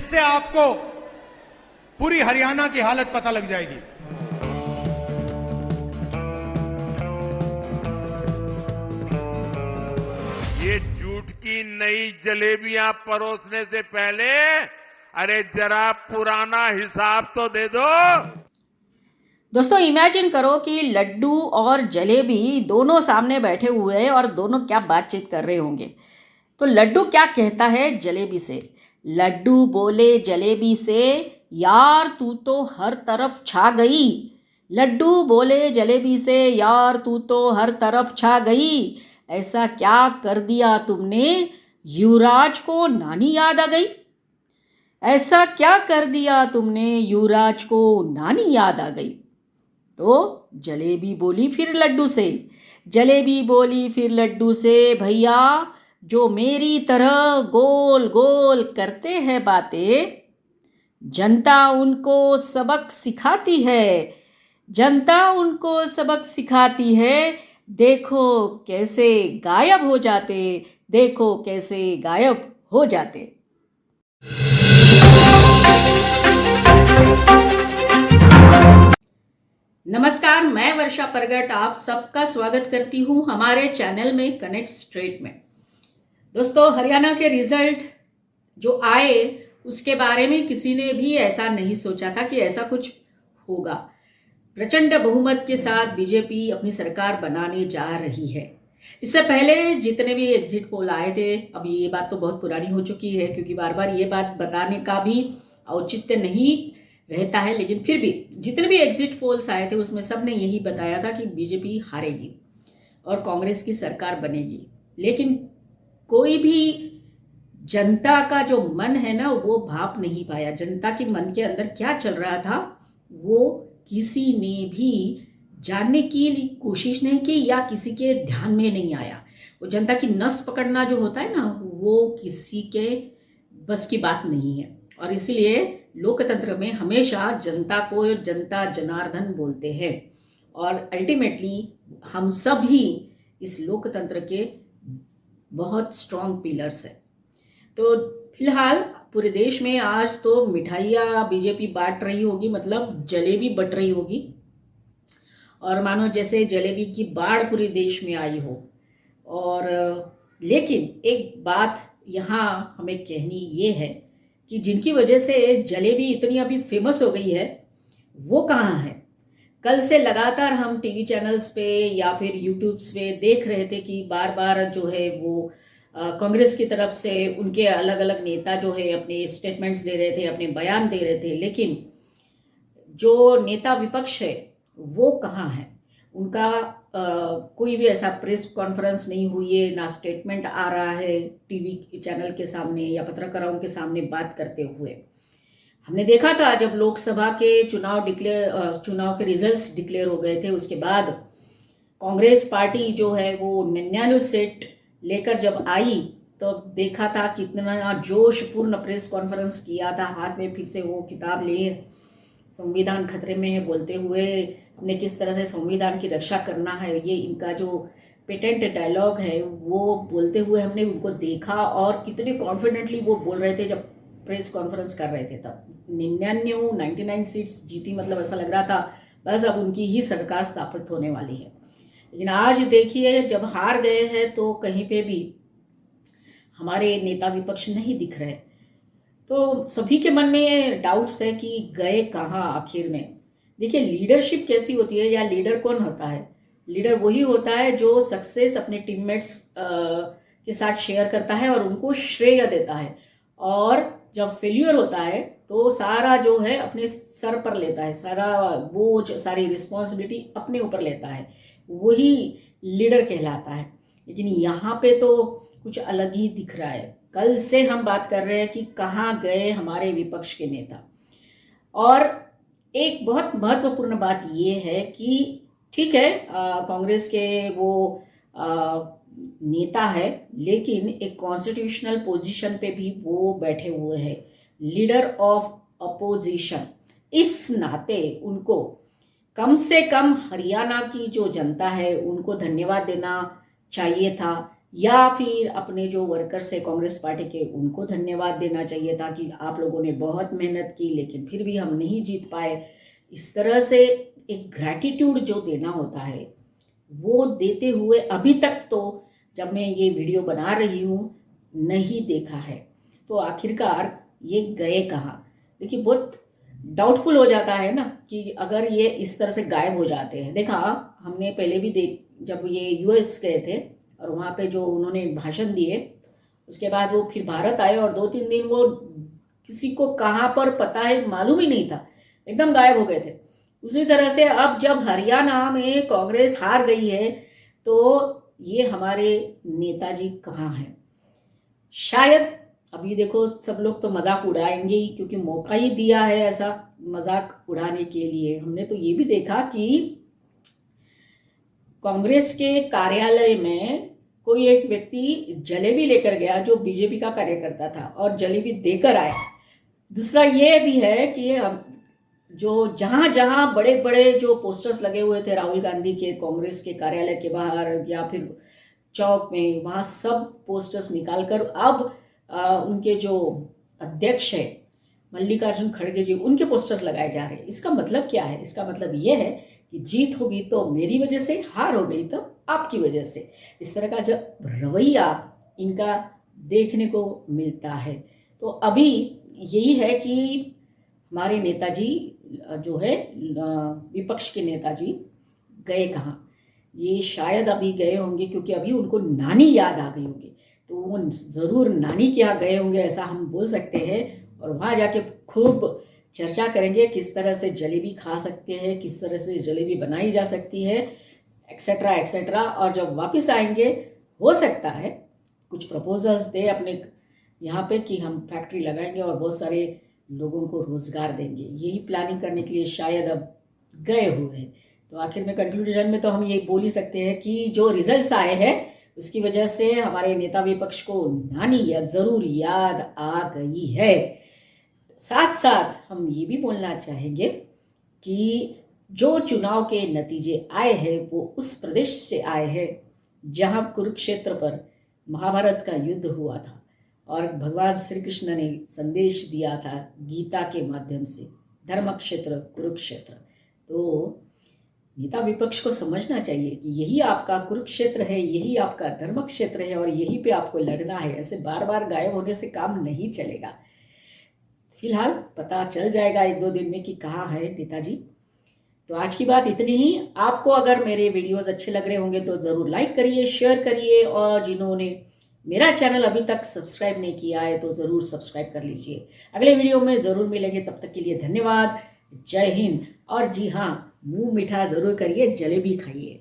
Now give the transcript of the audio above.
इससे आपको पूरी हरियाणा की हालत पता लग जाएगी। ये झूठ की नई जलेबियां परोसने से पहले अरे जरा पुराना हिसाब तो दे दो। दोस्तों इमेजिन करो कि लड्डू और जलेबी दोनों सामने बैठे हुए हैं और दोनों क्या बातचीत कर रहे होंगे। तो लड्डू क्या कहता है जलेबी से? लड्डू बोले जलेबी से, यार तू तो हर तरफ छा गई। लड्डू बोले जलेबी से, यार तू तो हर तरफ छा गई। ऐसा क्या कर दिया तुमने, युवराज को नानी याद आ गई। ऐसा क्या कर दिया तुमने, युवराज को नानी याद आ गई। तो जलेबी बोली फिर लड्डू से, जलेबी बोली फिर लड्डू से, भैया जो मेरी तरह गोल गोल करते हैं बातें, जनता उनको सबक सिखाती है, जनता उनको सबक सिखाती है। देखो कैसे गायब हो जाते, देखो कैसे गायब हो जाते। नमस्कार, मैं वर्षा परगट आप सबका स्वागत करती हूँ हमारे चैनल में कनेक्ट स्ट्रेट में। दोस्तों हरियाणा के रिजल्ट जो आए उसके बारे में किसी ने भी ऐसा नहीं सोचा था कि ऐसा कुछ होगा। प्रचंड बहुमत के साथ बीजेपी अपनी सरकार बनाने जा रही है। इससे पहले जितने भी एग्जिट पोल आए थे, अब ये बात तो बहुत पुरानी हो चुकी है क्योंकि बार बार ये बात बताने का भी औचित्य नहीं रहता है, लेकिन फिर भी जितने भी एग्जिट पोल्स आए थे उसमें सब ने यही बताया था कि बीजेपी हारेगी और कांग्रेस की सरकार बनेगी। लेकिन कोई भी जनता का जो मन है ना वो भाप नहीं पाया। जनता के मन के अंदर क्या चल रहा था वो किसी ने भी जानने की कोशिश नहीं की या किसी के ध्यान में नहीं आया। वो जनता की नस पकड़ना जो होता है ना वो किसी के बस की बात नहीं है। और इसीलिए लोकतंत्र में हमेशा जनता को जनता जनार्दन बोलते हैं और अल्टीमेटली हम सब ही इस लोकतंत्र के बहुत स्ट्रॉन्ग पिलर्स हैं। तो फिलहाल पूरे देश में आज तो मिठाइयाँ बीजेपी बांट रही होगी, मतलब जलेबी बट रही होगी और मानो जैसे जलेबी की बाढ़ पूरे देश में आई हो। और लेकिन एक बात यहाँ हमें कहनी ये है कि जिनकी वजह से जलेबी इतनी अभी फेमस हो गई है वो कहाँ है। कल से लगातार हम टीवी चैनल्स पे या फिर यूट्यूब्स पे देख रहे थे कि बार बार जो है वो कांग्रेस की तरफ से उनके अलग अलग नेता जो है अपने स्टेटमेंट्स दे रहे थे, अपने बयान दे रहे थे, लेकिन जो नेता विपक्ष है वो कहाँ है। उनका कोई भी ऐसा प्रेस कॉन्फ्रेंस नहीं हुई है, ना स्टेटमेंट आ रहा है टीवी चैनल के सामने या पत्रकारों के सामने बात करते हुए। हमने देखा था जब लोकसभा के चुनाव के रिजल्ट्स डिक्लेयर हो गए थे उसके बाद कांग्रेस पार्टी जो है वो 99 सीट लेकर जब आई तो देखा था कितना जोशपूर्ण प्रेस कॉन्फ्रेंस किया था, हाथ में फिर से वो किताब लिए संविधान खतरे में है बोलते हुए हमने किस तरह से संविधान की रक्षा करना है, ये इनका जो पेटेंट डायलॉग है वो बोलते हुए हमने उनको देखा और कितने कॉन्फिडेंटली वो बोल रहे थे जब प्रेस कॉन्फ्रेंस कर रहे थे। तब 99 सीट्स जीती, मतलब ऐसा लग रहा था बस अब उनकी ही सरकार स्थापित होने वाली है। लेकिन आज देखिए जब हार गए हैं तो कहीं पे भी हमारे नेता विपक्ष नहीं दिख रहे। तो सभी के मन में डाउट्स है कि गए कहाँ आखिर में। देखिए लीडरशिप कैसी होती है या लीडर कौन होता है। लीडर वही होता है जो सक्सेस अपने टीममेट्स के साथ शेयर करता है और उनको श्रेय देता है, और जब फेल्यूर होता है तो सारा जो है अपने सर पर लेता है, सारा बोझ सारी रिस्पॉन्सिबिलिटी अपने ऊपर लेता है, वही लीडर कहलाता है। लेकिन यहाँ पे तो कुछ अलग ही दिख रहा है। कल से हम बात कर रहे हैं कि कहाँ गए हमारे विपक्ष के नेता। और एक बहुत महत्वपूर्ण बात ये है कि ठीक है कांग्रेस के वो नेता है, लेकिन एक कॉन्स्टिट्यूशनल पोजीशन पे भी वो बैठे हुए हैं, लीडर ऑफ अपोजिशन। इस नाते उनको कम से कम हरियाणा की जो जनता है उनको धन्यवाद देना चाहिए था, या फिर अपने जो वर्कर्स है कांग्रेस पार्टी के उनको धन्यवाद देना चाहिए था कि आप लोगों ने बहुत मेहनत की लेकिन फिर भी हम नहीं जीत पाए। इस तरह से एक ग्रैटिट्यूड जो देना होता है वो देते हुए अभी तक तो जब मैं ये वीडियो बना रही हूँ नहीं देखा है। तो आखिरकार ये गए कहाँ? देखिए बहुत डाउटफुल हो जाता है ना कि अगर ये इस तरह से गायब हो जाते हैं। देखा हमने पहले भी जब ये यूएस गए थे और वहाँ पे जो उन्होंने भाषण दिए उसके बाद वो फिर भारत आए और 2-3 दिन वो किसी को कहाँ पर पता है मालूम ही नहीं था, एकदम गायब हो गए थे। उसी तरह से अब जब हरियाणा में कांग्रेस हार गई है तो ये हमारे नेताजी कहाँ हैं? शायद अभी देखो सब लोग तो मजाक उड़ाएंगे ही क्योंकि मौका ही दिया है ऐसा मजाक उड़ाने के लिए। हमने तो ये भी देखा कि कांग्रेस के कार्यालय में कोई एक व्यक्ति जलेबी लेकर गया जो बीजेपी का कार्यकर्ता था और जलेबी देकर आया। दूसरा ये भी है कि जो जहां जहां बड़े बड़े जो पोस्टर्स लगे हुए थे राहुल गांधी के कांग्रेस के कार्यालय के बाहर या फिर चौक में, वहां सब पोस्टर्स निकालकर अब उनके जो अध्यक्ष है मल्लिकार्जुन खड़गे जी उनके पोस्टर्स लगाए जा रहे हैं। इसका मतलब क्या है? इसका मतलब ये है कि जीत होगी तो मेरी वजह से, हार हो गई तो आपकी वजह से। इस तरह का जब रवैया इनका देखने को मिलता है तो अभी यही है कि हमारे नेताजी जो है विपक्ष के नेताजी गए कहाँ? ये शायद अभी गए होंगे क्योंकि अभी उनको नानी याद आ गई होगी, तो वो ज़रूर नानी के यहाँ गए होंगे ऐसा हम बोल सकते हैं। और वहाँ जाके खूब चर्चा करेंगे किस तरह से जलेबी खा सकते हैं, किस तरह से जलेबी बनाई जा सकती है, एक्सेट्रा एक्सेट्रा। और जब वापस आएंगे हो सकता है कुछ प्रपोजल्स दे अपने यहाँ पे कि हम फैक्ट्री लगाएंगे और बहुत सारे लोगों को रोज़गार देंगे। यही प्लानिंग करने के लिए शायद अब गए हुए हैं। तो आखिर में कंक्लूजन में तो हम ये बोल ही सकते हैं कि जो रिजल्ट्स आए हैं उसकी वजह से हमारे नेता विपक्ष को नानी ज़रूर याद आ गई है। साथ साथ हम ये भी बोलना चाहेंगे कि जो चुनाव के नतीजे आए हैं वो उस प्रदेश से आए हैं जहां कुरुक्षेत्र पर महाभारत का युद्ध हुआ था और भगवान श्री कृष्ण ने संदेश दिया था गीता के माध्यम से, धर्म क्षेत्र कुरुक्षेत्र। तो नेता विपक्ष को समझना चाहिए कि यही आपका कुरुक्षेत्र है, यही आपका धर्म क्षेत्र है और यहीं पे आपको लड़ना है। ऐसे बार बार गायब होने से काम नहीं चलेगा। फिलहाल पता चल जाएगा 1-2 दिन में कि कहाँ है नेताजी। तो आज की बात इतनी ही। आपको अगर मेरे वीडियोस अच्छे लग रहे होंगे तो ज़रूर लाइक करिए, शेयर करिए और जिन्होंने मेरा चैनल अभी तक सब्सक्राइब नहीं किया है तो ज़रूर सब्सक्राइब कर लीजिए। अगले वीडियो में ज़रूर मिलेंगे, तब तक के लिए धन्यवाद। जय हिंद। और जी हाँ, मुंह मीठा ज़रूर करिए, जलेबी खाइए।